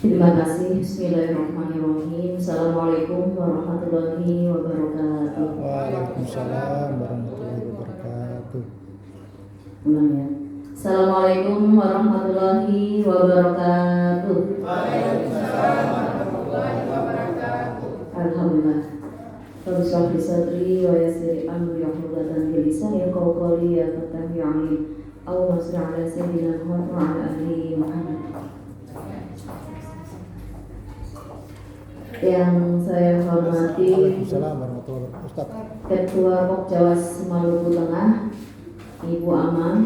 Terima kasih. Bismillahirrahmanirrahim. Assalamualaikum warahmatullahi wabarakatuh. Waalaikumsalam warahmatullahi wabarakatuh. Ulang ya. Assalamualaikum warahmatullahi wabarakatuh. Waalaikumsalam warahmatullahi wabarakatuh. Alhamdulillah. Rabbi shrah li sadri wa yassir li amri wahlul 'uqdatam min lisani yafqahu qawli ya fattahu ya 'alim. Allahumma shalli 'ala sayyidina Muhammad wa 'ala ali Muhammad. Yang saya hormati Waalaikumsalam warahmatullahi wabarakatuh. Ustaz. Ketua Pokjawas Maluku Tengah, Ibu Amang,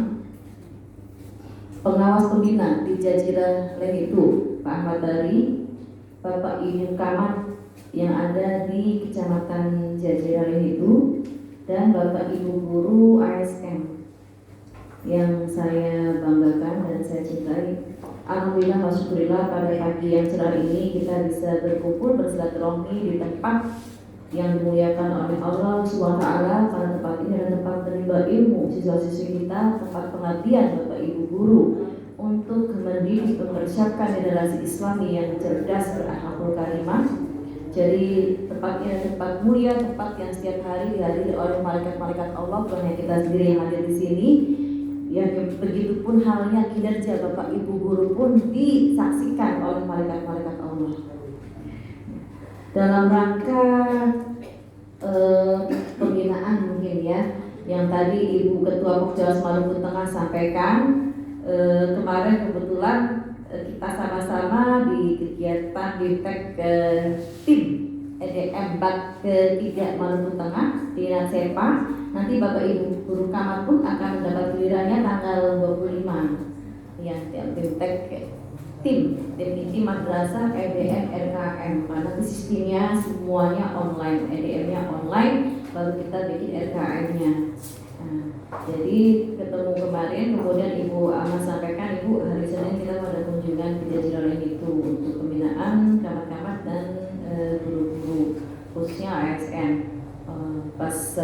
Pengawas Pembina di Jazirah Lehitu, Pak Ahmad Dari, Bapak Ibu Camat yang ada di Kecamatan Jazirah Lehitu, dan Bapak Ibu Guru ASN yang saya banggakan dan saya cintai. Alhamdulillah wa syukurillah pada pagi yang cerah ini kita bisa berkumpul bersilaturahmi di tempat yang dimuliakan oleh Allah SWT, karena tempat ini adalah tempat menerima ilmu siswa-siswi kita, tempat pengabdian Bapak Ibu Guru untuk mendidik mempersiapkan generasi Islami yang cerdas berakhlakul karimah. Jadi tempat ini adalah tempat mulia, tempat yang setiap hari dihadiri oleh malaikat-malaikat Allah, bukan hanya kita sendiri yang hadir di sini. Ya, begitupun halnya kinerja Bapak Ibu Guru pun disaksikan oleh malaikat-malaikat Allah. Dalam rangka pembinaan mungkin ya, yang tadi Ibu Ketua Pokjawas Maluku Tengah sampaikan, kemarin kebetulan kita sama-sama di kegiatan BIMTEK tim EDM BAT ke-3 Maluku Tengah di Nasepa. Nanti Bapak Ibu Guru Camat pun akan mendapat gilirannya tanggal 25 ya, BIMTEK tim inti madrasah EDM RKM, karena sistemnya semuanya online, EDM-nya online, baru kita bikin RKM-nya. Nah, jadi ketemu kemarin, kemudian Ibu Ahmad sampaikan, Ibu hari Senin kita ada kunjungan ke Jazirah Lehitu untuk pembinaan camat-camat dan guru-guru khususnya ASN. Pas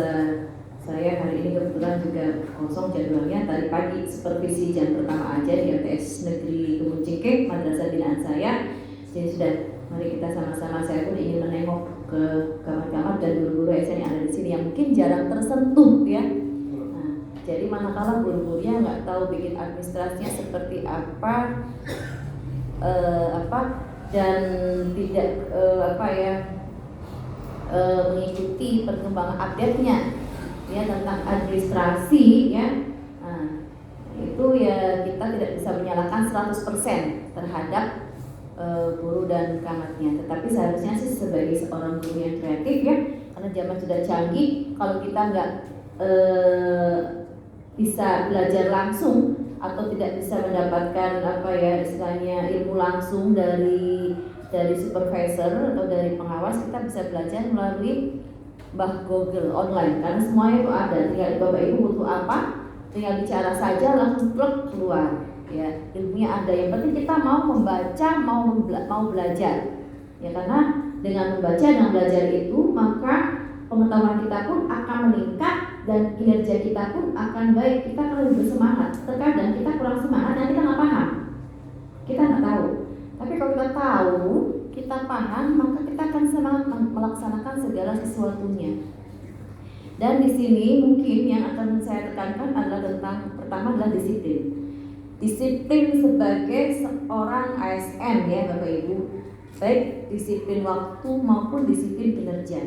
saya hari ini kebetulan juga kosong jadwalnya, tadi pagi supervisi jam pertama aja di MTS Negeri Kebun Cingkek, madrasah binaan saya. Jadi sudah, mari kita sama-sama, saya pun ingin menengok ke kamar-kamar dan guru-guru ASN yang ada di sini yang mungkin jarang tersentuh ya. Nah, jadi manakala guru-gurunya nggak tahu bikin administrasinya seperti apa, dan tidak mengikuti perkembangan update-nya ya tentang administrasi ya. Nah, itu ya kita tidak bisa menyalahkan 100% terhadap guru dan camatnya, tetapi seharusnya sih sebagai seorang guru yang kreatif ya, karena zaman sudah canggih, kalau kita nggak bisa belajar langsung atau tidak bisa mendapatkan istilahnya ilmu langsung dari supervisor atau dari pengawas, kita bisa belajar melalui Google online, karena semuanya itu ada. Tinggal Bapak Ibu butuh apa, tinggal bicara saja langsung plug keluar ya, ilmunya ada. Yang penting kita mau membaca, mau belajar ya, karena dengan membaca dan belajar itu maka pengetahuan kita pun akan meningkat dan kinerja kita pun akan baik. Kita akan lebih bersemangat. Terkadang kita kurang semangat dan kita nggak paham, kita nggak tahu. Tapi kalau kita tahu, kita paham, maka kita akan semangat melaksanakan segala sesuatunya. Dan di sini mungkin yang akan saya tekankan adalah tentang, pertama adalah disiplin. Disiplin sebagai seorang ASN ya Bapak Ibu, baik disiplin waktu maupun disiplin kinerja.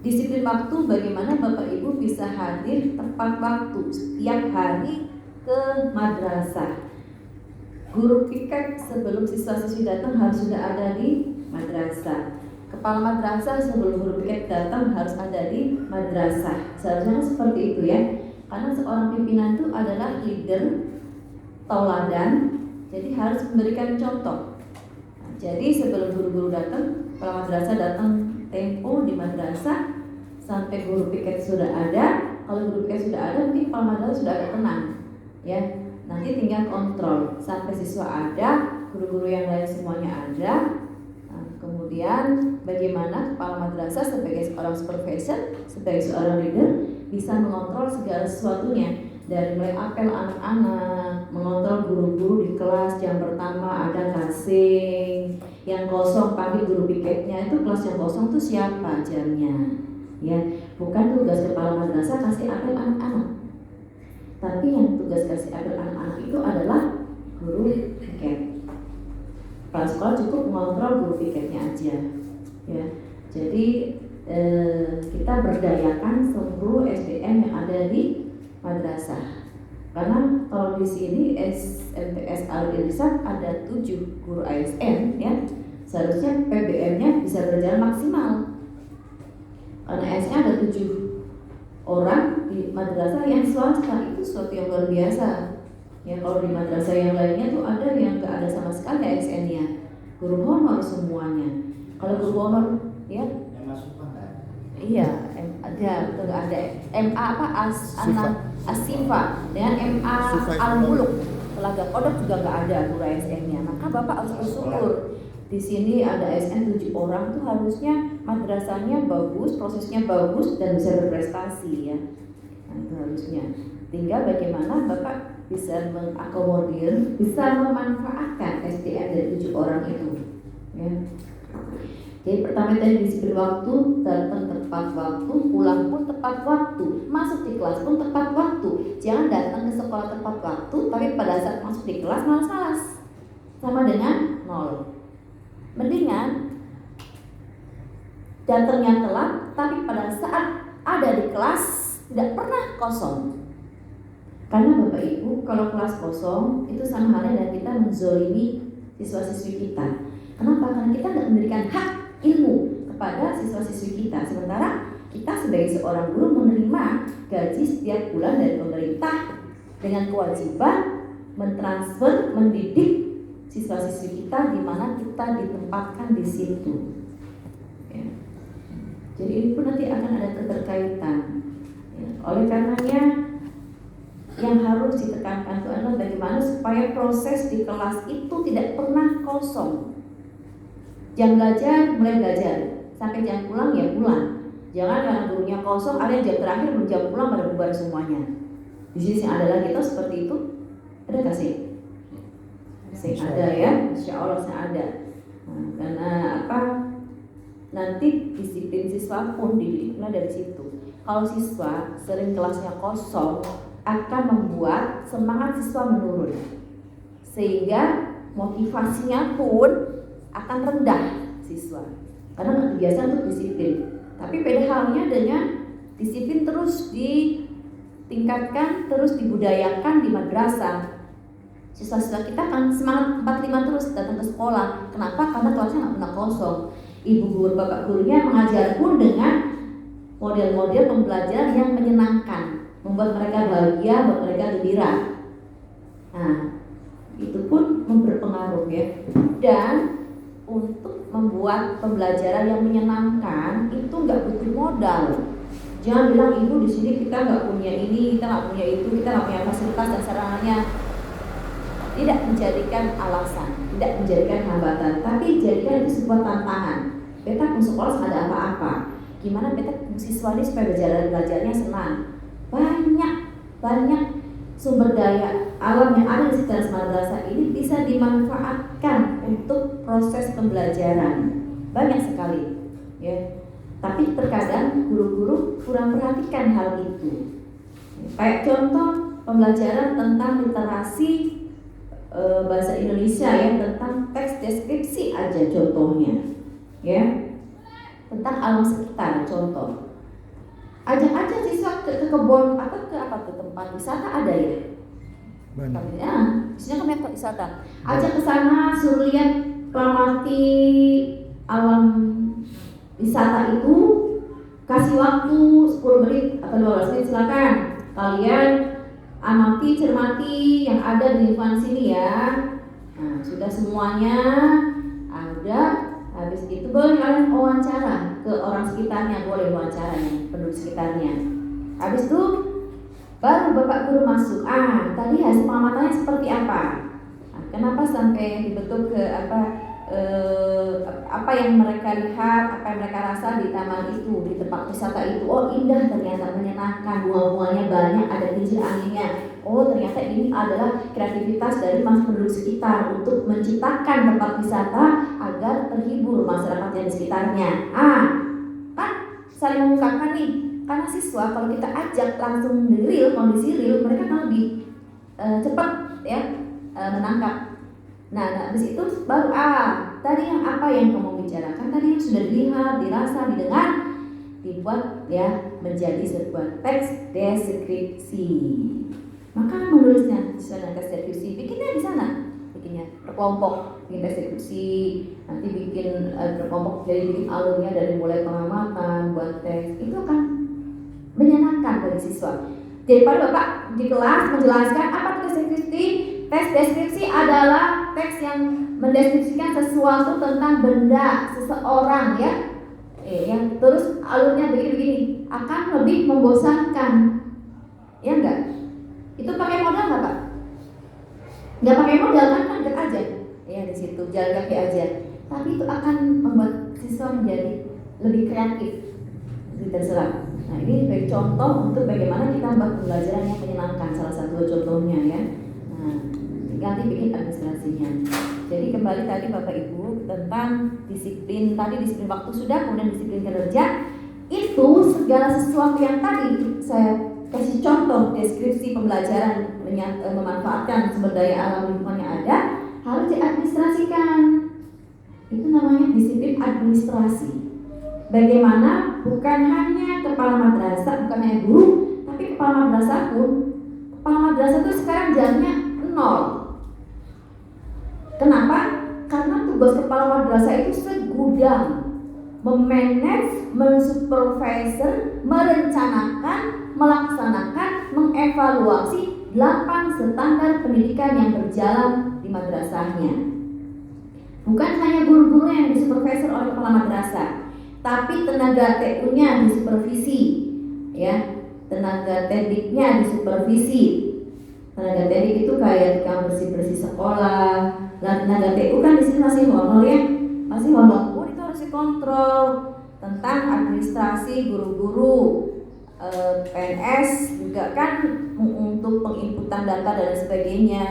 Disiplin waktu, bagaimana Bapak Ibu bisa hadir tepat waktu setiap hari ke madrasah. Guru piket sebelum siswa-siswi datang harus sudah ada di madrasah. Kepala madrasah sebelum guru piket datang harus ada di madrasah. Seharusnya seperti itu ya. Karena seorang pimpinan itu adalah leader, tauladan, jadi harus memberikan contoh. Nah, jadi sebelum guru-guru datang, kepala madrasah datang tempo di madrasah sampai guru piket sudah ada. Kalau guru piket sudah ada, mungkin kepala madrasah sudah agak tenang ya. Nanti tinggal kontrol sampai siswa ada, guru-guru yang lain semuanya ada. Nah, kemudian bagaimana kepala madrasah sebagai seorang supervisor, sebagai seorang leader bisa mengontrol segala sesuatunya, dari mulai apel anak-anak, mengontrol guru-guru di kelas jam pertama ada casing, Yang kosong panggil guru piketnya, itu kelas yang kosong itu siapa jamnya? Ya, bukan tugas kepala madrasah kasih apel anak-anak. Tapi yang tugas kasih apel anak-anak itu adalah guru piket. Kepala sekolah cukup mengontrol guru piketnya aja. Ya, jadi kita berdayakan seluruh SDM yang ada di madrasah. Karena kalau di sini SMTS Al-Irsyad ada 7 guru ASN, ya, seharusnya PBM-nya bisa berjalan maksimal. Karena ASN ada 7 orang di madrasah yang swasta, itu sesuatu yang luar biasa. Ya, kalau di madrasah yang lainnya tuh ada yang nggak ada sama sekali ASN-nya, guru honor semuanya. Kalau guru honor, ya, iya, ada MA apa Asifa dengan MA Al-Muluk, Telaga Kodok juga nggak ada guru ASN-nya. Maka Bapak harus bersyukur di sini ada ASN 7 orang tuh harusnya madrasahnya bagus, prosesnya bagus dan bisa berprestasi, ya. Nah, itu harusnya. Tinggal bagaimana Bapak bisa mengakomodir, bisa memanfaatkan SDM dari 7 orang itu, ya. Jadi pertama tadi disiplin waktu, datang tepat waktu, pulang pun tepat waktu, masuk di kelas pun tepat waktu. Jangan datang ke sekolah tepat waktu, tapi pada saat masuk di kelas malas-malas, sama dengan 0. Mendingan datangnya telat, tapi pada saat ada di kelas tidak pernah kosong. Karena Bapak Ibu, kalau kelas kosong itu sama halnya dengan kita menzolimi siswa-siswi kita. Kenapa? Karena kita tidak memberikan hak ilmu kepada siswa-siswi kita. Sementara kita sebagai seorang guru menerima gaji setiap bulan dari pemerintah dengan kewajiban mentransfer, mendidik siswa-siswi kita di mana kita ditempatkan di situ. Ya. Jadi ini pun nanti akan ada keterkaitan. Ya. Oleh karenanya yang harus ditekankan itu adalah bagaimana supaya proses di kelas itu tidak pernah kosong. Jam belajar, mulai belajar, sampai jam pulang ya pulang. Jangan karena gurunya kosong, ada yang jam terakhir belum jam pulang pada bubar semuanya. Di sini ada lagi tuh seperti itu, ada kasih? Saya ada, ya, insya Allah saya ada. Nah, karena apa? Nanti disiplin siswa pun dididik mulai dari situ. Kalau siswa sering kelasnya kosong, akan membuat semangat siswa menurun, sehingga motivasinya pun akan rendah siswa karena nggak biasa untuk disiplin. Tapi beda halnya dengan disiplin terus ditingkatkan, terus dibudayakan di madrasah. Siswa-siswa kita kan semangat 45 terus datang ke sekolah. Kenapa? Karena kelasnya nggak pernah kosong. Ibu guru, bapak gurunya mengajar pun dengan model-model pembelajaran yang menyenangkan, membuat mereka bahagia, membuat mereka gembira. Nah, itu pun berpengaruh, ya. Dan untuk membuat pembelajaran yang menyenangkan itu nggak butuh modal. Jangan bilang ibu di sini kita nggak punya ini, kita nggak punya itu, kita nggak punya fasilitas dan sarananya. Tidak menjadikan alasan, tidak menjadikan hambatan, tapi jadikan itu sebuah tantangan. Beta pun sekolah nggak ada apa-apa. Gimana beta siswa ini supaya belajarnya senang? Banyak sumber daya alam yang ada di sekitar madrasah ini bisa dimanfaatkan untuk proses pembelajaran, banyak sekali, ya. Tapi terkadang guru-guru kurang perhatikan hal itu. Kayak contoh pembelajaran tentang literasi bahasa Indonesia, ya, tentang teks deskripsi aja contohnya, ya, tentang alam sekitar contoh. Ajak aja siswa ke kebun atau ke tempat wisata ada, ya. Banyak. Ya, isinya kan tempat wisata. Ajak ke sana, suruh lihat kelamati alam wisata itu, kasih waktu 10 menit atau 12 menit, silakan kalian amati, cermati yang ada di lingkungan sini, ya. Nah, sudah semuanya ada. Habis itu boleh kalian wawancara ke orang sekitarnya, boleh wawancaranya penduduk sekitarnya. Habis itu baru bapak guru masuk. Tadi hasil pengamatannya seperti apa? Kenapa sampai dibentuk ke apa yang mereka lihat, apa yang mereka rasa di taman itu, di tempat wisata itu? Oh, indah ternyata, menyenangkan, bunga-bunganya banyak, ada kincir anginnya. oh ternyata ini adalah kreativitas dari penduduk sekitar untuk menciptakan tempat wisata agar terhibur masyarakat yang di sekitarnya. Kan saling mengungkapkan nih, karena siswa kalau kita ajak langsung di real, kondisi real, mereka kan lebih cepat ya menangkap. Nah, habis itu baru tadi yang apa yang kamu bicarakan, tadi yang sudah dilihat, dirasa, didengar, dibuat ya menjadi sebuah teks deskripsi. Maka menulisnya di sana teks deskripsi, bikinnya di sana, bikinnya berkelompok, bikin teks deskripsi, nanti bikin berkelompok, jadi bikin alurnya dari mulai pengamatan, buat teks, itu akan menyenangkan bagi siswa. Daripada Bapak di kelas menjelaskan apa teks deskripsi. Teks deskripsi adalah teks yang mendeskripsikan sesuatu tentang benda, seseorang ya. Yang terus alurnya begini-begini akan lebih membosankan. Ya enggak? Itu pakai modal enggak, Pak? Enggak pakai modal kan deket aja. Ya di situ jalan kaki aja. Tapi itu akan membuat siswa menjadi lebih kreatif. Terserah. Nah, ini sebagai contoh untuk bagaimana kita membuat pembelajaran yang menyenangkan, salah satu contohnya ya. Nah, nanti bikin administrasinya. Jadi kembali tadi Bapak Ibu tentang disiplin, tadi disiplin waktu sudah, kemudian disiplin kinerja. Itu segala sesuatu yang tadi saya kasih contoh deskripsi pembelajaran memanfaatkan sumber daya alam lingkungan yang ada harus diadministrasikan. Itu namanya disiplin administrasi. Bagaimana bukan hanya kepala madrasah, bukan hanya guru, tapi kepala madrasah pun, kepala madrasah itu sekarang jamnya 0. Kenapa? Karena tugas kepala madrasah itu segudang memanage, mensupervisor, merencanakan, melaksanakan, mengevaluasi 8 standar pendidikan yang berjalan di madrasahnya. Bukan hanya guru-guru yang disupervisor oleh kepala madrasah, tapi tenaga TU-nya disupervisi, ya, tenaga tediknya disupervisi. Tenaga tedik itu kayak tukang bersih-bersih sekolah. Dan tenaga TU kan di sini masih honor ya, masih honor. Itu harus dikontrol tentang administrasi guru-guru, PNS juga kan untuk penginputan data dan sebagainya.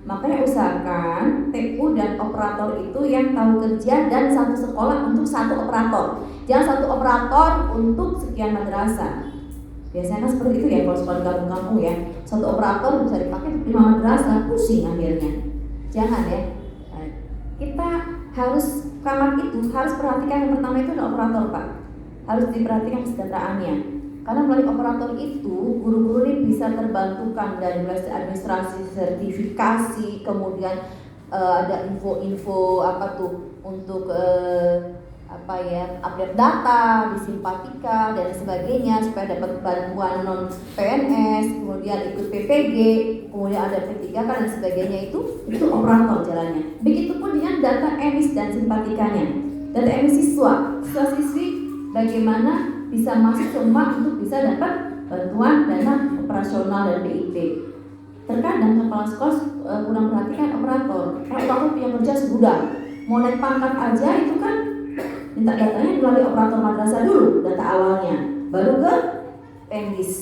Makanya usahakan TU dan operator itu yang tahu kerja dan satu sekolah untuk satu operator. Jangan satu operator untuk sekian madrasah. Biasanya kan seperti itu ya kalau sekolah kampung-kampung ya. Satu operator bisa dipakai untuk 5 madrasah, pusing akhirnya. Jangan ya. Kita harus kamar itu harus perhatikan yang pertama itu adalah operator Pak. Harus diperhatikan kesejahteraannya. Karena melalui operator itu guru-guru ini bisa terbantukan dari mulai administrasi, sertifikasi, kemudian ada info-info apa tuh untuk update data di Simpatika dan sebagainya supaya dapat bantuan non PNS, kemudian ikut PPG, kemudian ada P3K dan sebagainya itu operator jalannya. Begitupun dengan data emis dan Simpatikanya. Data emis siswa-siswi bagaimana bisa masuk semua untuk bisa dapat bantuan dana operasional dan BIP. Terkadang kepala sekolah kurang perhatikan operator. Operator punya kerja segudang. Mau naik pangkat aja itu kan minta datanya melalui operator madrasah dulu, data awalnya, baru ke Pemdis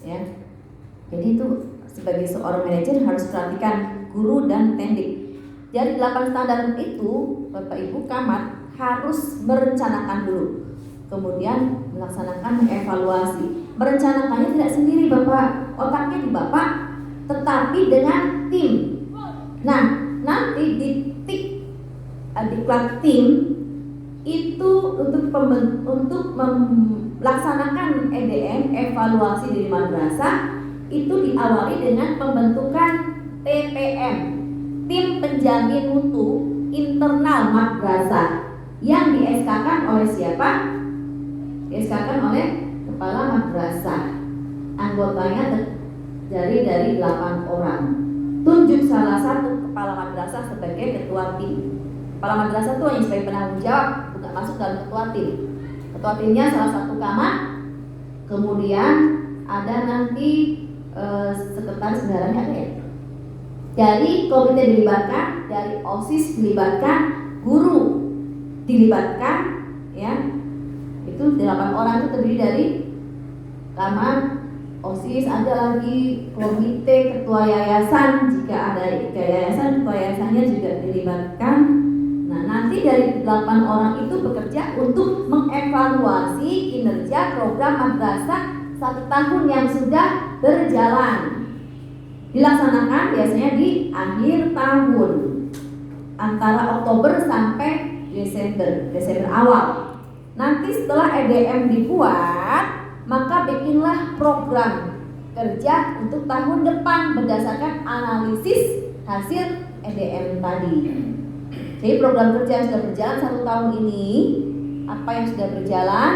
ya. Jadi itu sebagai seorang manajer harus perhatikan guru dan tendik. Dari 8 standar itu Bapak Ibu Camat harus merencanakan dulu, kemudian melaksanakan evaluasi. Merencanakannya tidak sendiri Bapak, otaknya di Bapak, tetapi dengan tim. Nah, nanti di diklat tim itu untuk melaksanakan EDM, evaluasi dari madrasah, itu diawali dengan pembentukan TPM, tim penjamin mutu internal madrasah, yang di-SK-kan oleh siapa? Di-SK-kan oleh kepala madrasah. Anggotanya dari 8 orang. Tunjuk salah satu kepala madrasah sebagai ketua tim. Kepala madrasah itu hanya sebagai penanggung jawab, bukan masuk dalam ketua tim. Ketua timnya salah satu camat, kemudian ada nanti sekretaris bendaharanya ada ya. Dari komite dilibatkan, dari OSIS dilibatkan, guru dilibatkan, ya. Itu 8 orang itu terdiri dari camat, OSIS, ada lagi komite, ketua yayasan, jika ada yayasan, ketua yayasannya juga dilibatkan. Nah, nanti dari 8 orang itu bekerja untuk mengevaluasi kinerja program madrasah 1 tahun yang sudah berjalan. Dilaksanakan biasanya di akhir tahun, antara Oktober sampai Desember awal. Nanti setelah EDM dibuat, maka bikinlah program kerja untuk tahun depan berdasarkan analisis hasil EDM tadi. Jadi program kerja yang sudah berjalan 1 tahun ini, apa yang sudah berjalan,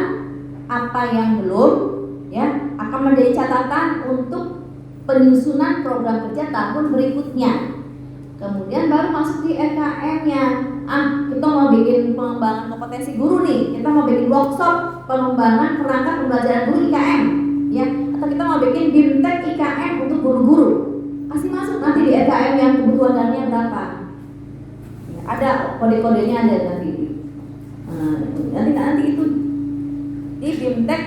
apa yang belum, ya, akan menjadi catatan untuk penyusunan program kerja tahun berikutnya. Kemudian baru masuk di RKM-nya. Kita mau bikin pengembangan kompetensi guru nih, kita mau bikin workshop pengembangan perangkat pembelajaran guru IKM, ya, atau kita mau bikin BIMTEK IKM untuk guru-guru. Kasih masuk nanti di RKM yang kebutuhan dananya berapa. Ada kode-kodenya, ada nanti. Nanti itu di BIMTEK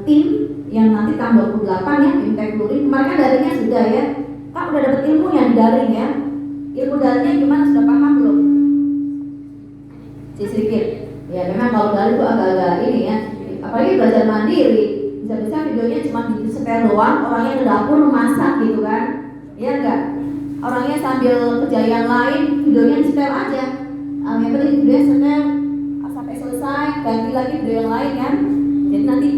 tim yang nanti tahun 28 ya, BIMTEK Luring. Kemarin kan daringnya sudah ya, Kak udah dapet ilmu yang daring ya. Ilmu daringnya gimana, sudah paham belum? Sedikit. Ya memang kalau daring itu agak-agak ini ya, apalagi belajar mandiri. Bisa-bisa videonya cuma disetel doang, orangnya ke dapur memasak gitu kan. Iya enggak? Orangnya sambil kerja yang lain, videonya di-setel aja. Yang penting videonya setel sampai selesai, ganti lagi video yang lain kan. Jadi nanti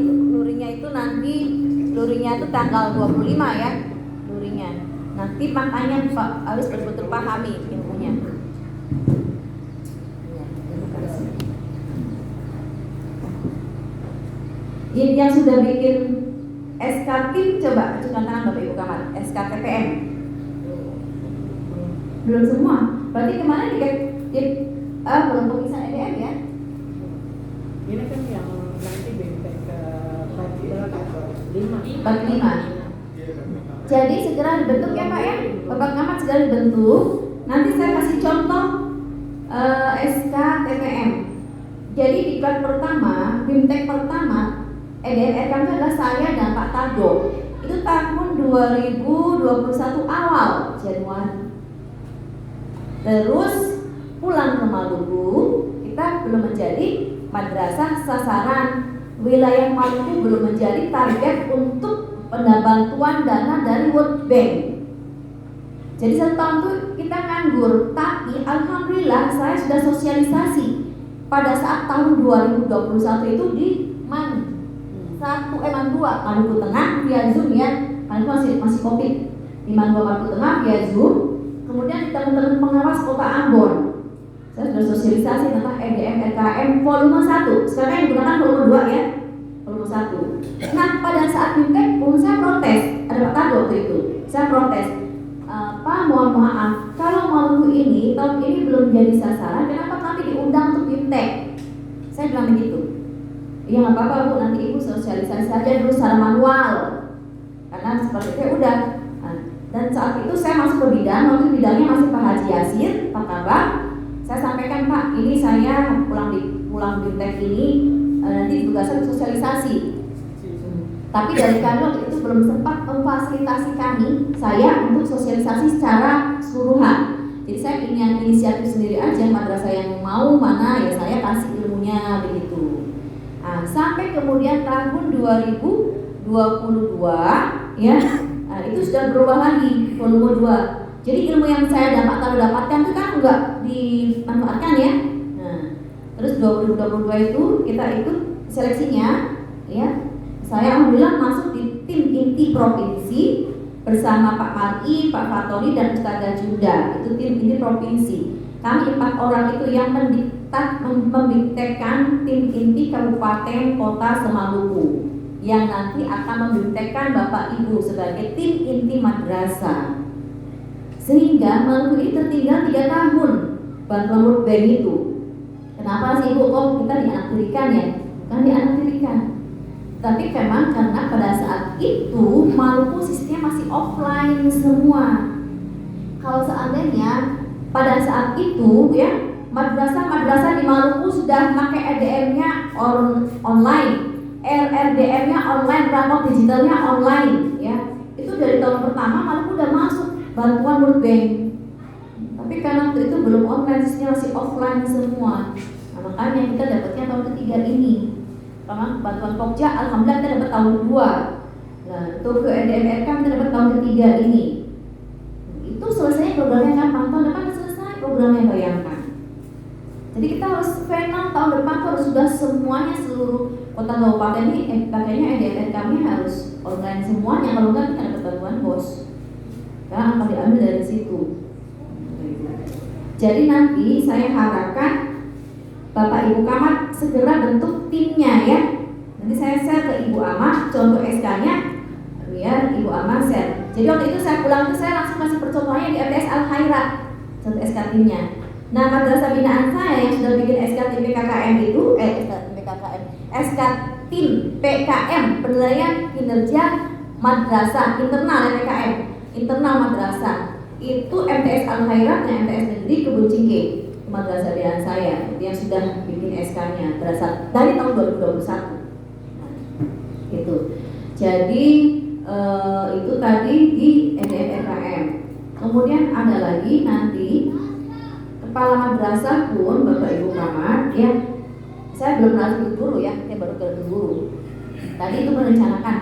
luringnya itu tanggal 25 ya, luringnya. Nanti makanya Pak harus betul-betul pahami ilmunya. Yang sudah bikin SK tim, coba ajukan tangan Bapak Ibu kamar. SK TPM belum semua. Berarti kemana belum pemeriksaan EDM ya? Ini kan yang nanti BMTK ke 45. Jadi segera dibentuk ya Pak ya, Bapak Camat segera dibentuk. Nanti saya kasih contoh SK TPM. Jadi diklat pertama, BIMTEK pertama, EDM RKM adalah saya dan Pak Tado. Itu tahun 2021 awal Januari. Terus pulang ke Maluku, kita belum menjadi madrasah sasaran. Wilayah Maluku belum menjadi target untuk bantuan dana dari World Bank. Jadi 1 tahun itu kita nganggur, tapi alhamdulillah saya sudah sosialisasi pada saat tahun 2021 itu di Maluku Tengah via Zoom ya, karena itu masih Covid. Di Maluku Tengah via Zoom. Kemudian di teman-teman pengawas Kota Ambon, saya sudah sosialisasi tentang EDM RKM volume 1. Sekarang yang digunakan volume 2 ya, volume 1. Nah pada saat BIMTEK saya protes, ada Pak Tado waktu itu, saya protes, Pak mohon maaf, kalau Maluku ini tahun ini belum jadi sasaran, kenapa kami diundang untuk BIMTEK? Saya bilang begitu. Ya nggak apa-apa Bu, nanti Ibu sosialisasi saja dulu secara manual, karena seperti itu udah. Dan saat itu saya masuk ke bidang, waktu bidangnya masih Pak Haji Yasir, Pak Kabak. Saya sampaikan Pak, ini saya pulang BIMTEK ini nanti tugasnya sosialisasi. Tapi dari kami waktu itu belum sempat memfasilitasi saya untuk sosialisasi secara keseluruhan. Jadi saya ingin inisiatif sendiri aja, madrasah yang mau mana ya saya kasih ilmunya begitu. Nah, sampai kemudian tahun 2022 ya, itu sudah berubah lagi volume 2. Jadi ilmu yang saya dapatkan itu kan enggak dimanfaatkan ya. Nah, terus 2022 itu kita ikut seleksinya ya. Saya alhamdulillah masuk di tim inti provinsi bersama Pak Mar'i, Pak Fatoni dan Ustazah Junda. Itu tim inti provinsi. Kami 4 orang itu yang membiktekan tim inti kabupaten kota Semaluku yang nanti akan membiktekan Bapak Ibu sebagai tim inti madrasah. Sehingga Maluku ini tertinggal 3 tahun bantuan World Bank itu. Kenapa sih Ibu kok kita dianaktirikan ya? Bukan dianaktirikan, tapi memang karena pada saat itu Maluku sistemnya masih offline semua. Kalau seandainya pada saat itu ya madrasah-madrasah di Maluku sudah pakai EDM-nya online, RRDM-nya online, rapor digitalnya online, ya. Itu dari tahun pertama malah udah masuk bantuan World Bank. Tapi karena waktu itu belum online, sistemnya masih offline semua. Nah, makanya kita dapatnya tahun ketiga ini. Karena bantuan Pokja, alhamdulillah kita dapat tahun kedua. Nah, untuk ke EDMRK kita dapat tahun ketiga ini. Itu selesai programnya kapan? Tahun depan selesai programnya, bayangkan. Jadi kita harus final tahun depan tuh harus sudah semuanya, seluruh kota kabupaten ini pakainya EDMRK kami harus online semuanya. Kalau enggak kita dapat bantuan bos. Karena akan diambil dari situ. Jadi nanti saya harapkan Bapak Ibu Camat segera bentuk timnya ya. Nanti saya share ke Ibu Ama contoh SK-nya biar Ibu Ama share. Jadi waktu itu saya pulang itu saya langsung kasih percontohannya di MTS Al Khairat contoh SK timnya. Nah, madrasah binaan saya yang sudah bikin SK tim PKKM itu SK tim PKM penilaian kinerja madrasah internal PKM internal madrasah itu MTS Al Khairat dan MTS Negeri Kebun Cingke madrasah binaan saya yang sudah bikin SK-nya berasal dari tahun 2021 itu. Jadi itu tadi di EDMRKM. Kemudian ada lagi nanti kepala madrasah pun Bapak Ibu Camat ya. Saya belum pernah ke guru ya, saya baru ke guru. Tadi itu merencanakan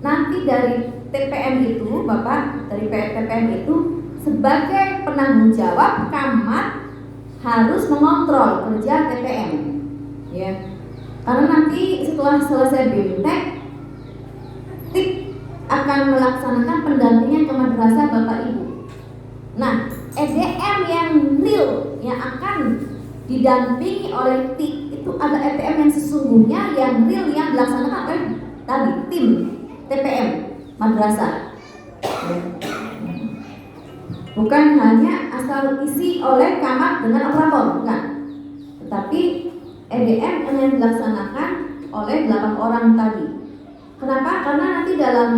nanti dari TPM itu Bapak dari TPM itu sebagai penanggung jawab Camat harus mengontrol kerja TPM ya. Karena nanti setelah selesai BIMTEK TIP akan melaksanakan pendampingan ke madrasah Bapak Ibu. Nah, EDM yang real yang akan didampingi oleh TIP itu ada EDM yang sesungguhnya yang real yang dilaksanakan oleh tadi tim TPM madrasah. Bukan hanya asal isi oleh Camat dengan operator, bukan. Tetapi EDM yang dilaksanakan oleh 8 orang tadi. Kenapa? Karena nanti dalam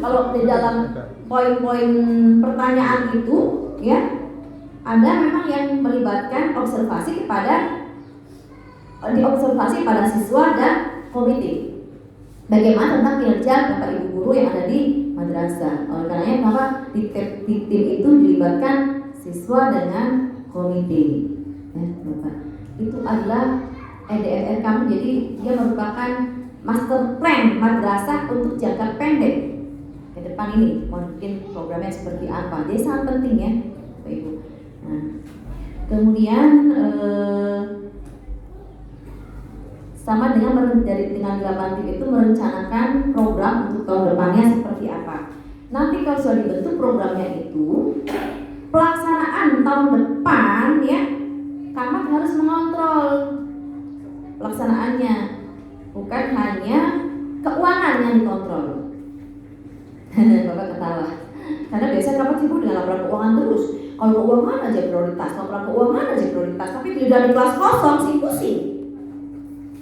kalau di dalam poin-poin pertanyaan itu ya ada memang yang melibatkan observasi pada siswa dan komite. Bagaimana tentang kinerja Bapak Ibu guru yang ada di madrasah. Oleh karenanya kenapa di tim itu dilibatkan siswa dengan komite. Ya, Bapak. Itu adalah EDMR kami. Jadi dia merupakan master plan madrasah untuk jangka pendek ke depan ini. Mungkin programnya seperti apa. Jadi sangat penting ya, Bapak Ibu. Nah, kemudian sama dengan 8 tim itu merencanakan program untuk tahun depannya seperti apa. Nanti kalau sudah dibentuk programnya itu, pelaksanaan tahun depan ya, Camat harus mengontrol pelaksanaannya, bukan hanya keuangan yang dikontrol. Bapak ketawa, karena biasanya Camat sibuk dengan laporan keuangan terus. Kalau keuangan aja prioritas, laporan keuangan aja prioritas, tapi tidak di kelas kosong sih pusing.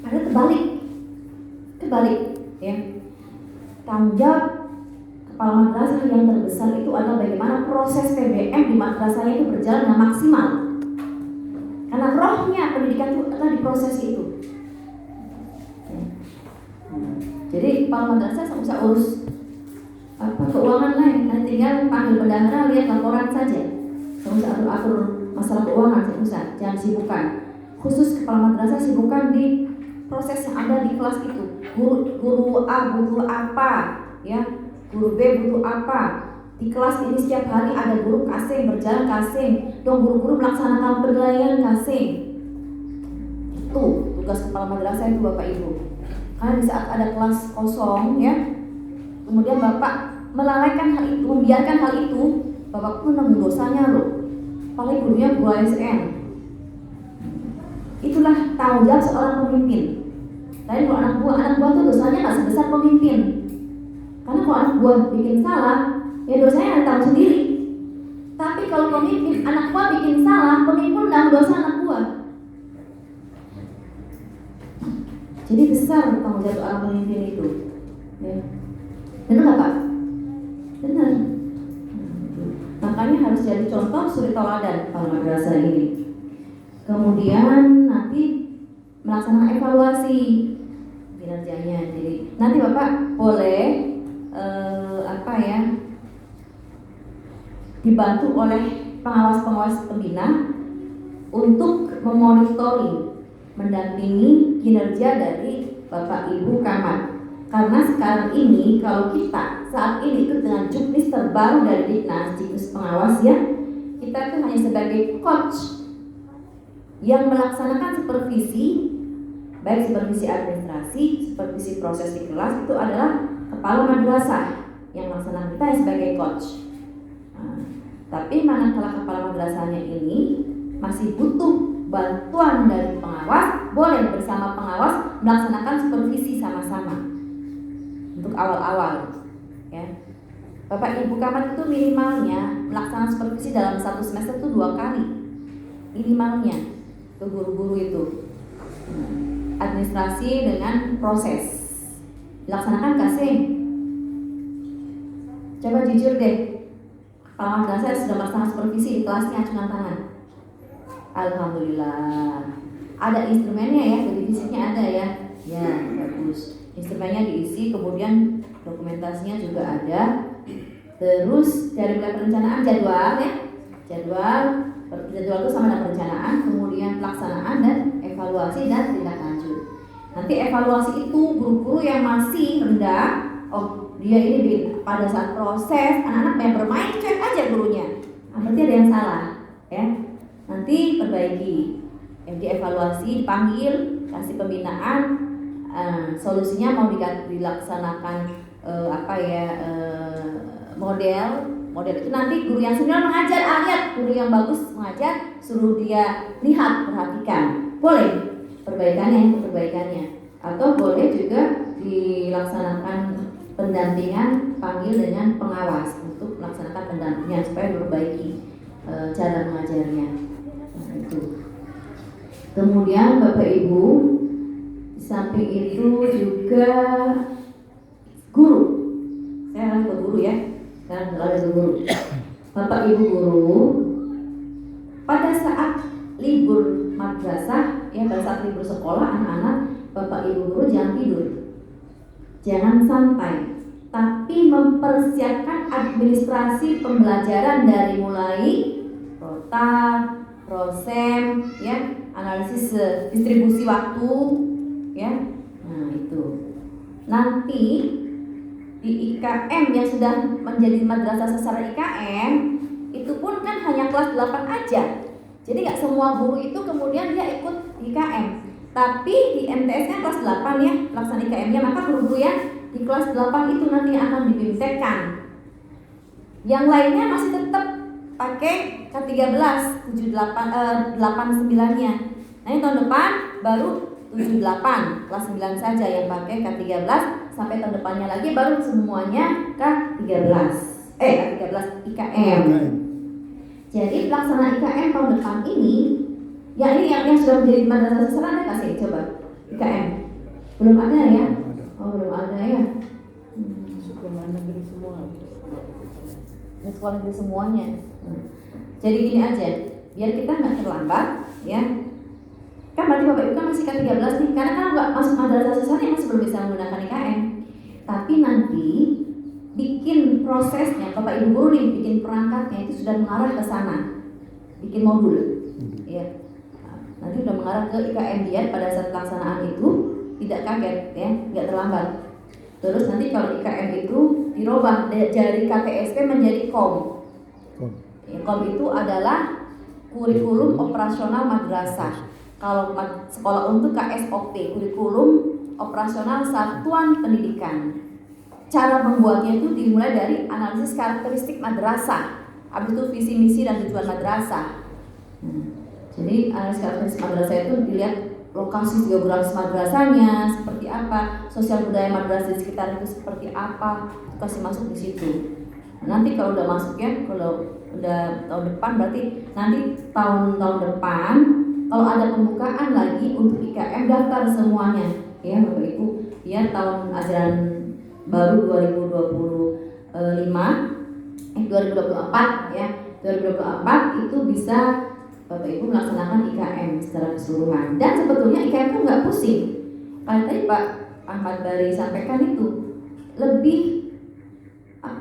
Ada terbalik ya. Tanggung jawab kepala madrasah yang terbesar itu adalah bagaimana proses PBM di madrasah itu berjalan dengan maksimal. Karena rohnya pendidikan itu adalah di proses itu. Jadi kepala madrasah saya usah urus keuangan lain, nanti tinggal panggil bendahara lihat laporan saja. Saya usah atur masalah keuangan, saya usah, jangan sibukkan. Khusus kepala madrasah sibukkan di proses yang ada di kelas itu. Guru A butuh apa, ya, guru B butuh apa. Di kelas ini setiap hari ada guru kasing berjalan kasing, dong guru-guru melaksanakan penilaian kasing. Itu tugas kepala madrasah itu Bapak Ibu. Karena di saat ada kelas kosong, ya, kemudian Bapak melalaikan hal itu, membiarkan hal itu, Bapak pun menanggung dosanya loh. Apalagi gurunya guru ASN. Itulah tanggung jawab seorang pemimpin. Tapi kalau anak buah tuh dosanya nggak sebesar pemimpin. Karena kalau anak buah bikin salah, ya dosanya ada tanggung sendiri. Tapi kalau pemimpin, anak buah bikin salah, pemimpin tanggung dosa anak buah. Jadi besar tanggung jawab seorang pemimpin itu. Ya. Benar nggak Pak? Benar. Makanya harus jadi contoh suri tauladan pada madrasah ini. Kemudian nanti melaksanakan evaluasi kinerjanya. Jadi nanti Bapak boleh dibantu oleh pengawas-pengawas pembina untuk memonitoring, mendampingi kinerja dari Bapak Ibu Camat. Karena sekarang ini kalau kita saat ini ikut dengan juknis terbaru dari Diknas, juknis pengawas ya, kita itu hanya sebagai coach yang melaksanakan supervisi, baik supervisi administrasi, supervisi proses di kelas, itu adalah kepala madrasah yang melaksanakan, kita sebagai coach. Tapi manakala kepala madrasahnya ini masih butuh bantuan dari pengawas, boleh bersama pengawas melaksanakan supervisi sama-sama untuk awal-awal ya. Bapak Ibu Camat itu minimalnya melaksanakan supervisi dalam satu semester itu 2 kali minimalnya ke guru-guru itu. Administrasi dengan proses dilaksanakan kasih. Coba jujur deh, kepala madrasah sudah melaksanakan supervisi di kelasnya, acungan tangan. Alhamdulillah. Ada instrumennya ya, jadi fisiknya ada ya. Ya, bagus. Instrumennya diisi, kemudian dokumentasinya juga ada. Terus dari mulai perencanaan jadwal ya. Jadwal itu sama dengan perencanaan, kemudian pelaksanaan dan evaluasi dan tindak lanjut. Nanti evaluasi itu guru-guru yang masih rendah, oh dia ini pada saat proses anak-anak yang bermain cek aja gurunya, berarti ada yang salah ya. Nanti perbaiki, dievaluasi, dipanggil, kasih pembinaan, solusinya mau dilaksanakan model itu nanti guru yang senior mengajar, lihat guru yang bagus mengajar, suruh dia lihat, perhatikan, boleh perbaikannya, atau boleh juga dilaksanakan pendampingan, panggil dengan pengawas untuk melaksanakan pendampingan supaya diperbaiki cara mengajarnya. Itu. Kemudian Bapak Ibu, di samping itu juga guru. Saya langsung ke guru ya. Sekarang ada guru. Bapak Ibu guru, pada saat libur madrasah, ya pada saat libur sekolah anak-anak, Bapak Ibu guru jangan tidur. Jangan santai, tapi mempersiapkan administrasi pembelajaran dari mulai rota, prosem, ya, analisis distribusi waktu, ya. Nah itu. Nanti di IKM yang sudah menjadi madrasah secara IKM itu pun kan hanya kelas 8 aja. Jadi nggak semua guru itu kemudian dia ikut IKM. Tapi di MTS kan kelas 8 ya, pelaksanaan IKM-nya, maka guru-guru yang di kelas 8 itu nanti akan dibimtekkan. Yang lainnya masih tetap pakai K13, 89-nya. Nah, ini tahun depan baru 78, kelas 9 saja yang pakai K13, sampai tahun depannya lagi baru semuanya K13 IKM. Jadi pelaksanaan IKM tahun depan ini, ya ini yang sudah menjadi madrasah sesar, ada kasih coba IKM. Belum ada ya? Oh belum ada ya. Sekolah negeri semua. Ini sekolah negeri semuanya. Jadi gini aja, biar kita nggak terlambat, ya. Kan berarti Bapak Ibu kan masih K13 nih, karena kan nggak masuk madrasah sesarnya masih belum bisa menggunakan IKM. Tapi nanti bikin prosesnya, Bapak Ibu guru nih bikin perangkatnya itu sudah mengarah ke sana, bikin modul, ya. Nanti sudah mengarah ke IKM dia pada saat pelaksanaan itu tidak kaget, ya, nggak terlambat. Terus nanti kalau IKM itu dirubah dari KTSP menjadi KOM. Ya, KOM itu adalah kurikulum operasional madrasah. Kalau sekolah untuk KSOP, kurikulum operasional satuan pendidikan. Cara membuatnya itu dimulai dari analisis karakteristik madrasah, habis itu visi misi dan tujuan madrasah. Jadi analisis karakteristik madrasah itu dilihat lokasi geografis madrasahnya seperti apa, sosial budaya madrasah di sekitar itu seperti apa, itu kasih masuk di situ. Nanti kalau udah masuk ya, kalau udah tahun depan berarti nanti tahun depan kalau ada pembukaan lagi untuk IKM daftar semuanya, ya Bapak Ibu, ya tahun ajaran baru 2024 ya, 2024 itu bisa Bapak Ibu melaksanakan IKM secara keseluruhan. Dan sebetulnya IKM itu nggak pusing. Kayak tadi Pak Ahmad Bari sampaikan itu lebih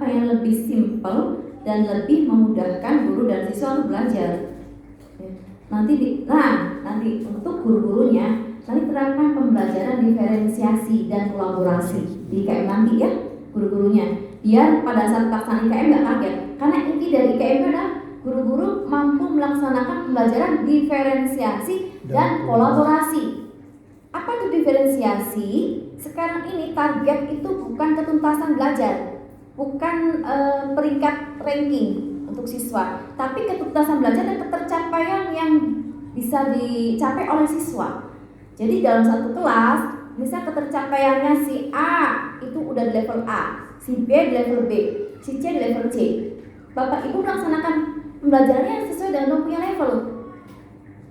lebih simpel dan lebih memudahkan guru dan siswa untuk belajar. Nanti untuk guru-gurunya nanti terapkan pembelajaran diferensiasi dan kolaborasi di IKM nanti ya guru-gurunya, biar pada saat pelaksanaan IKM nggak kaget, karena inti dari IKM adalah guru-guru mampu melaksanakan pembelajaran diferensiasi dan kolaborasi. Apa itu diferensiasi? Sekarang ini target itu bukan ketuntasan belajar, bukan peringkat ranking untuk siswa, tapi ketuntasan belajar dan ketercapaian yang bisa dicapai oleh siswa. Jadi dalam satu kelas, misal ketercapaiannya si A itu udah di level A, si B di level B, si C di level C. Bapak Ibu melaksanakan pembelajarannya sesuai dengan punya level.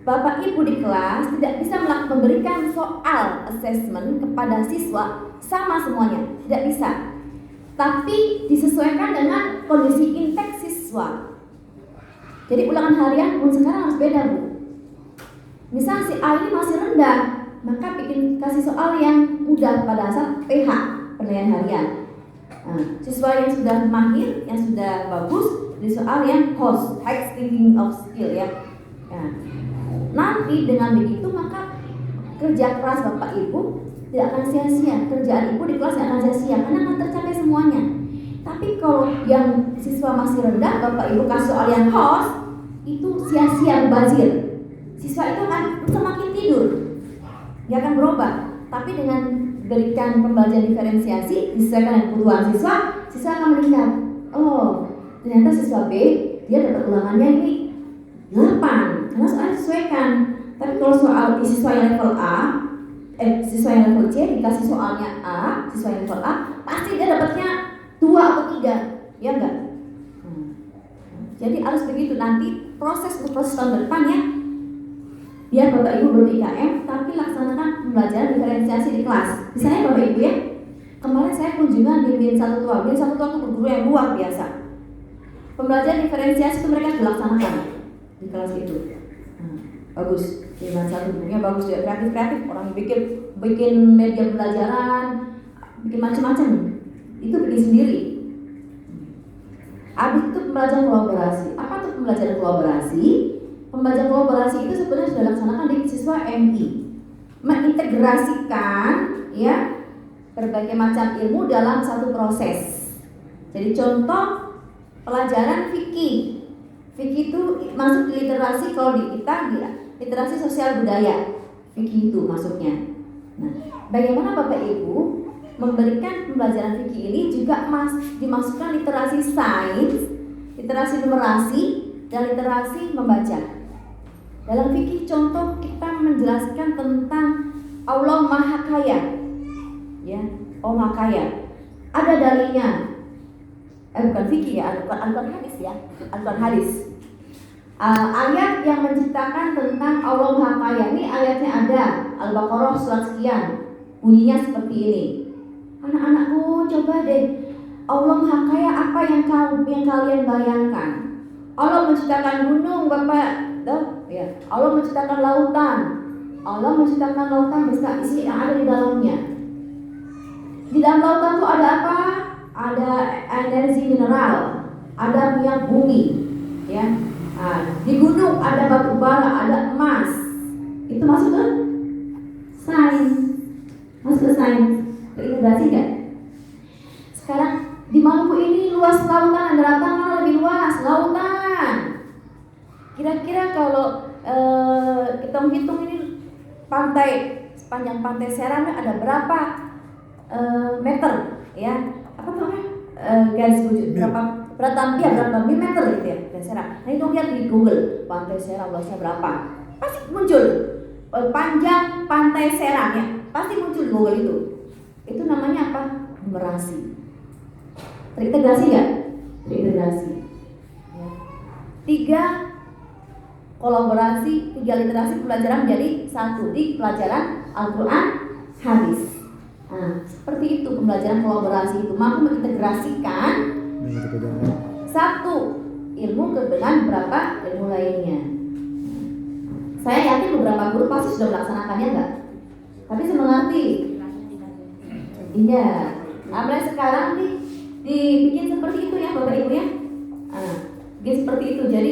Bapak Ibu di kelas tidak bisa memberikan soal assessment kepada siswa sama semuanya, tidak bisa. Tapi disesuaikan dengan kondisi intake siswa. Jadi ulangan harian pun sekarang harus beda, Bu. Misal si A ini masih rendah, maka kasih soal yang mudah pada saat PH, penilaian harian. Nah, siswa yang sudah mahir, yang sudah bagus, di soal yang HOS, High Thinking of Skill ya. Nah, nanti dengan begitu maka kerja keras Bapak Ibu tidak akan sia-sia, kerjaan Ibu di kelas tidak akan sia-sia karena akan tercapai semuanya. Tapi kalau yang siswa masih rendah, Bapak Ibu kasih soal yang HOS, itu sia-sia bazir. Siswa itu akan semakin tidur, dia akan berubah. Tapi dengan berikan pembelajaran diferensiasi disesuaikan dengan kebutuhan siswa, siswa akan melihat, oh ternyata siswa B dia dapat ulangannya ini 8 karena soalnya disesuaikan. Tapi kalau soal siswa yang level A, siswa yang level C dikasih soalnya A, siswa yang level A pasti dia dapatnya 2 atau 3, ya enggak? Jadi harus begitu nanti proses tahun depan ya. Biar Bapak Ibu belum IKM, tapi laksanakan pembelajaran diferensiasi di kelas. Misalnya Bapak Ibu ya, kemarin saya kunjungan di BIN 1 Tua. BIN 1 Tua itu guru yang luar biasa. Pembelajaran diferensiasi itu mereka dilaksanakan di kelas itu. Bagus, BIN 1 gurunya bagus, dia kreatif, orang bikin media pembelajaran, bikin macam-macam. Itu bikin sendiri. Habis itu pembelajaran kolaborasi. Apa tuh pembelajaran kolaborasi? Pembelajaran kolaborasi itu sebenarnya sudah dilaksanakan di siswa MI, mengintegrasikan ya berbagai macam ilmu dalam satu proses. Jadi contoh pelajaran fikih. Fikih itu masuk di literasi, kalau di kita literasi sosial budaya. Fikih itu masuknya. Nah, bagaimana Bapak Ibu memberikan pembelajaran fikih ini juga dimasukkan literasi sains, literasi numerasi, dan literasi membaca. Dalam fikih contoh kita menjelaskan tentang Allah Maha Kaya, ya, Allah Maha Kaya. Ada dalilnya, bukan fikih ya, Al-Quran hadis ya, Al-Quran hadis. Ayat yang menceritakan tentang Allah Maha Kaya ini ayatnya ada Al-Baqarah surat sekian, bunyinya seperti ini. Anak-anakku coba deh, Allah Maha Kaya apa yang kalian bayangkan? Allah menciptakan gunung, Bapak. Ya, Allah menciptakan lautan. Allah menciptakan lautan beserta isi yang ada di dalamnya. Di dalam lautan itu ada apa? Ada energi mineral, ada minyak bumi, ya. Di gunung ada batu bara, ada emas. Itu masuk ke sains, masuk ke sains, terintegrasi nggak? Sekarang di Maluku ini luas lautan, ada daratan mana lebih luas? Lautan. Kira-kira kalau kita menghitung ini sepanjang pantai Seram ada berapa meter ya? Apa namanya? Garis bujur berapa meter gitu ya, pantai Seram. Nah itu lihat di Google, pantai Seram luasnya berapa? Pasti muncul panjang pantai Seram ya, pasti muncul di Google itu. Itu namanya apa? Numerasi. Terintegrasi nggak? Terintegrasi. Ya. 3 kolaborasi, 3 literasi pembelajaran menjadi 1 di pelajaran Al-Quran hadis. Nah, seperti itu pembelajaran kolaborasi itu mampu mengintegrasikan 1 ilmu dengan beberapa ilmu lainnya. Saya yakin beberapa guru pasti sudah melaksanakannya enggak? Tapi saya mengerti Iya. Apalagi sekarang dibikin seperti itu ya Bapak Ibu ya. Bikin seperti itu. Jadi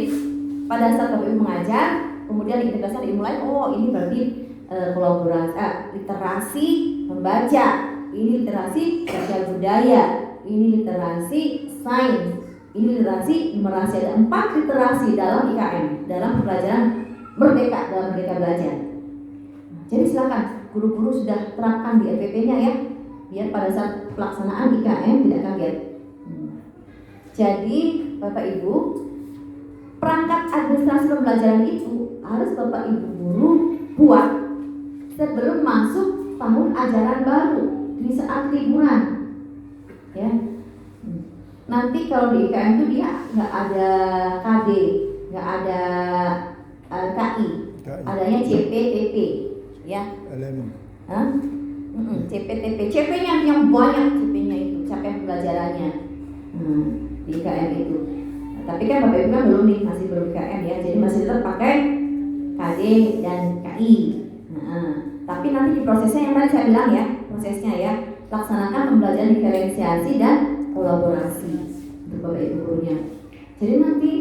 pada saat Bapak Ibu mengajar, kemudian integrasi dimulai. Oh, ini berarti kolaborasi, literasi membaca. Ini literasi sosial budaya. Ini literasi sains. Ini literasi numerasi. Ada 4 literasi dalam IKM, dalam pembelajaran Merdeka, dalam Merdeka Belajar. Jadi silakan guru-guru sudah terapkan di RPP-nya ya, biar pada saat pelaksanaan IKM tidak kaget. Jadi Bapak Ibu, perangkat administrasi pembelajaran itu harus Bapak Ibu guru buat sebelum masuk tahun ajaran baru di saat liburan. Ya. Nanti kalau di IKM itu dia nggak ada KD, nggak ada KI, adanya CPTP, ya. Elemen. CPTP, CP-nya yang banyak, CP-nya itu capaian pembelajarannya di IKM itu. Tapi kan Bapak Ibu kan belum nih, masih belum IKM ya, jadi masih tetap pakai KD dan KI. Tapi nanti di prosesnya yang tadi saya bilang ya, prosesnya ya, laksanakan pembelajaran diferensiasi dan kolaborasi untuk Bapak Ibu gurunya. Jadi nanti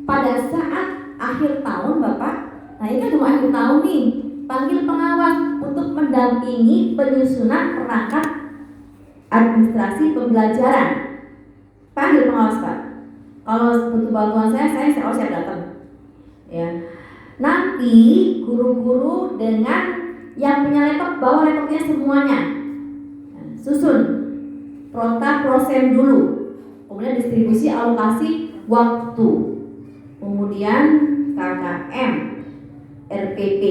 pada saat akhir tahun Bapak, nah ini kan cuma akhir tahun nih, panggil pengawas untuk mendampingi penyusunan perangkat administrasi pembelajaran. Panggil pengawas Pak. Kalau butuh bantuan saya siap datang. Ya. Nanti guru-guru dengan yang punya laptop bawa laptopnya semuanya. Susun prosen dulu, kemudian distribusi alokasi waktu, kemudian KKM, RPP,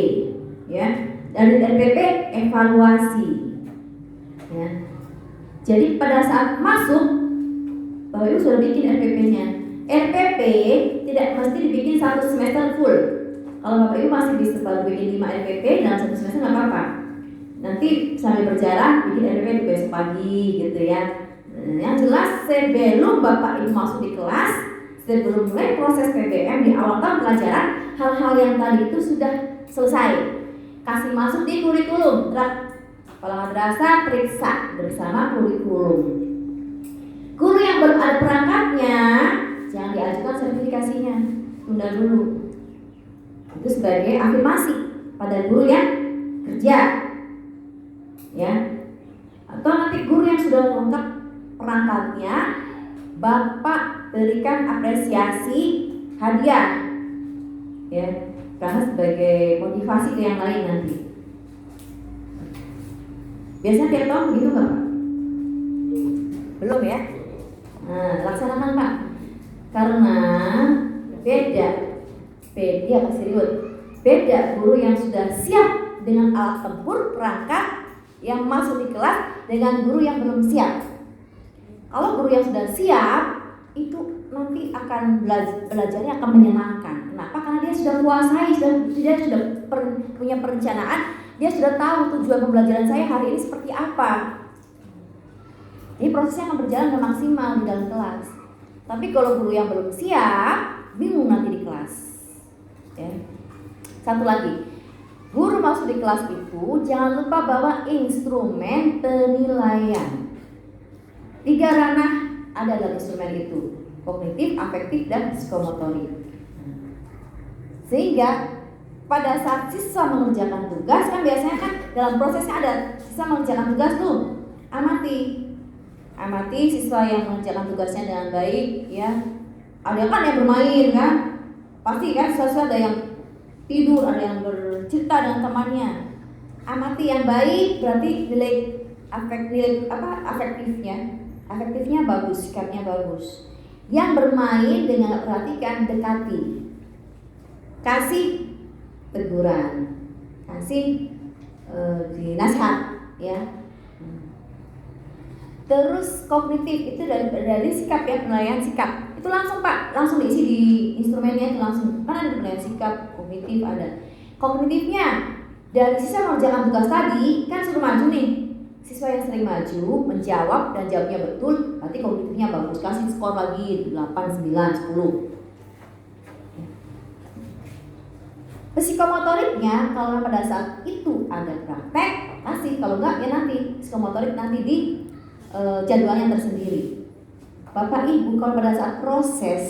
ya, dari RPP evaluasi, ya. Jadi pada saat masuk, Bapak Ibu sudah bikin RPP-nya. RPP tidak mesti dibikin 1 semester full. Kalau Bapak Ibu masih bisa bikin 5 RPP dalam 1 semester nggak apa-apa. Nanti sambil berjalan bikin RPP di besok pagi gitu ya. Yang jelas sebelum Bapak Ibu masuk di kelas, sebelum mulai proses PBM di awal tahun pelajaran, hal-hal yang tadi itu sudah selesai. Kasih masuk di kurikulum. Kepala madrasah periksa bersama kurikulum. Guru yang belum ada perangkatnya jangan diajukan sertifikasinya, tunda dulu. Itu sebagai afirmasi pada guru yang kerja. Ya, atau nanti guru yang sudah lengkap perangkatnya, Bapak berikan apresiasi hadiah, ya, karena sebagai motivasi ke yang lain nanti. Biasanya tiap tahun begitu Bapak? Belum ya? Nah, laksanakan Pak, karena beda guru yang sudah siap dengan alat tempur perangkat yang masuk di kelas dengan guru yang belum siap. Kalau guru yang sudah siap itu nanti akan belajarnya akan menyenangkan. Kenapa? Karena dia sudah kuasai, dia sudah punya perencanaan, dia sudah tahu tujuan pembelajaran saya hari ini seperti apa. Jadi prosesnya akan berjalan dengan maksimal di dalam kelas. Tapi kalau guru yang belum siap, bingung nanti di kelas. Ya. Satu lagi, guru masuk di kelas itu jangan lupa bawa instrumen penilaian. 3 ranah ada dalam instrumen itu: kognitif, afektif, dan psikomotorik. Sehingga pada saat siswa mengerjakan tugas, kan biasanya kan dalam prosesnya ada siswa mengerjakan tugas tuh, amati siswa yang mengerjakan tugasnya dengan baik, ya. Ada kan yang bermain kan, pasti kan siswa ada yang tidur, ada yang bercerita dengan temannya. Amati yang baik, berarti nilai afektifnya bagus, sikapnya bagus. Yang bermain dengan perhatikan, dekati, kasih teguran, kasih nasihat, ya. Terus kognitif itu dari sikap ya, penilaian sikap. Itu langsung Pak, langsung diisi di instrumennya itu langsung. Kan ada penilaian sikap, kognitif ada. Kognitifnya dari siswa mengerjakan tugas tadi kan suruh maju nih. Siswa yang sering maju, menjawab dan jawabnya betul, berarti kognitifnya bagus. Kasih skor lagi 8, 9, 10. Psikomotoriknya kalau pada saat itu ada praktek, kasih, kalau enggak ya nanti psikomotorik nanti di jadwalnya tersendiri. Bapak Ibu kalau pada saat proses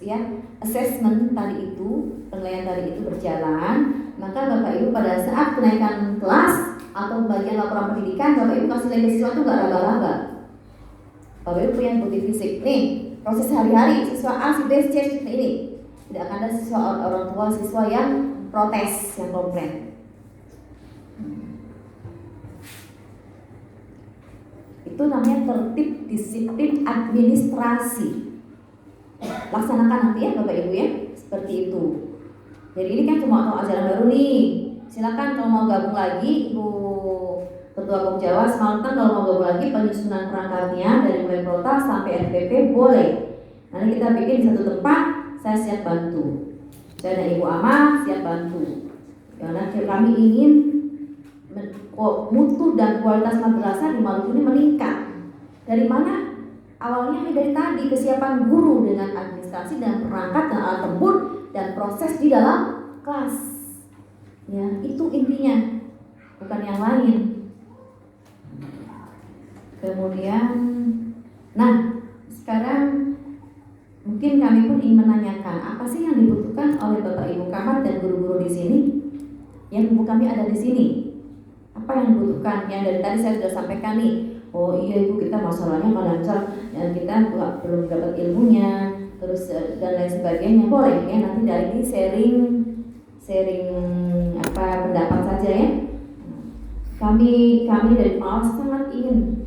ya assessment tadi itu, penilaian tadi itu berjalan, maka Bapak Ibu pada saat kenaikan kelas atau bagian laporan pendidikan, Bapak Ibu kasih lagi siswa itu nggak raba-raba. Bapak Ibu punya bukti fisik nih, proses hari-hari siswa A, si B, si C seperti ini. Tidak akan ada siswa orang tua siswa yang protes, yang komplain. Itu namanya tertib disiplin administrasi. Laksanakan nanti ya Bapak Ibu ya, seperti itu. Jadi ini kan cuma ajaran baru nih. Silakan kalau mau gabung lagi Ibu Ketua Komjawa Smalten, kalau mau gabung lagi penyusunan perangkatnya dari mulai prota sampai RPP boleh. Nanti kita bikin di satu tempat, saya siap bantu. Saya dan Ibu Ama siap bantu. Karena kami ingin mutu dan kualitas madrasah di Maluku ini meningkat. Dari mana? Awalnya dari tadi kesiapan guru dengan administrasi dan perangkat dan alat tempur dan proses di dalam kelas. Ya, itu intinya, bukan yang lain. Kemudian, nah sekarang mungkin kami pun ingin menanyakan apa sih yang dibutuhkan oleh Bapak Ibu Camat dan guru-guru di sini? Yang ibu kami ada di sini. Apa yang dibutuhkan? Yang dari tadi saya sudah sampaikan nih. Oh iya Ibu, kita masalahnya pada dan kita belum dapat ilmunya, terus dan lain sebagainya. Boleh ya, nanti dari ini sharing apa pendapat saja ya. Kami dari pengawas sangat ingin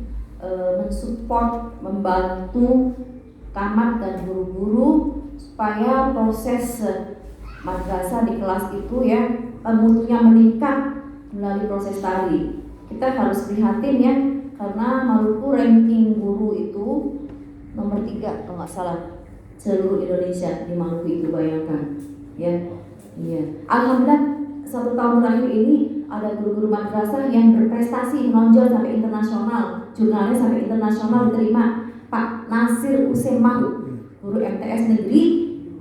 mensupport, membantu camat dan guru-guru supaya proses madrasah di kelas itu ya mutunya meningkat melalui proses tadi. Kita harus prihatin ya, karena Maluku ranking guru itu nomor 3 kalau nggak salah seluruh Indonesia di Maluku itu, bayangkan ya. Iya. Alhamdulillah 1 tahun terakhir ini ada guru-guru madrasah yang berprestasi menonjol sampai internasional, jurnalnya sampai internasional diterima. Pak Nasir Usemahu, guru MTS Negeri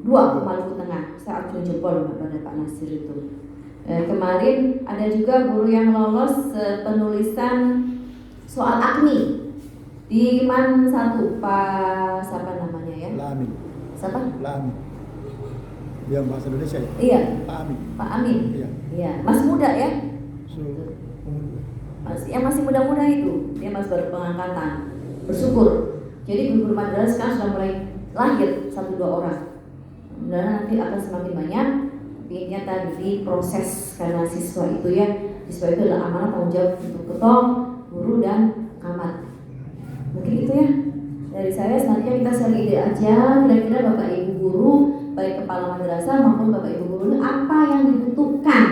2 Maluku Tengah. Saya acung jempol pada Pak Nasir itu. Kemarin ada juga guru yang lolos penulisan soal akni di MAN 1, Pak siapa namanya ya? Lami. Siapa? Lami. Dia bahasa Indonesia ya? Iya. Pak Amin. Pak Amin. Iya. Iya, masih muda ya? Masih muda-muda itu, dia masih baru pengangkatan. Bersyukur. Jadi guru madrasah sekarang sudah mulai lahir 1-2 orang. Dan nanti akan semakin banyak. Intinya tadi proses karena siswa itu ya, siswa itu adalah amanah tanggung jawab untuk ketua, guru dan camat. Mungkin itu ya dari saya. Selanjutnya kita share ide aja, kira-kira Bapak Ibu guru, baik kepala madrasah maupun Bapak Ibu guru, apa yang dibutuhkan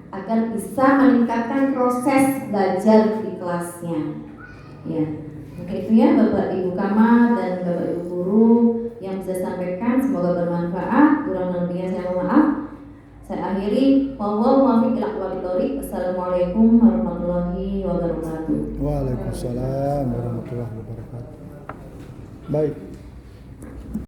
agar bisa meningkatkan proses belajar di kelasnya. Ya, mungkin itu ya Bapak Ibu camat dan Bapak Ibu guru yang bisa sampaikan. Semoga bermanfaat. Kurang lebihnya saya mohon maaf. Saya akhiri. Wassalamualaikum warahmatullahi wabarakatuh. Waalaikumsalam warahmatullahi wabarakatuh. Baik.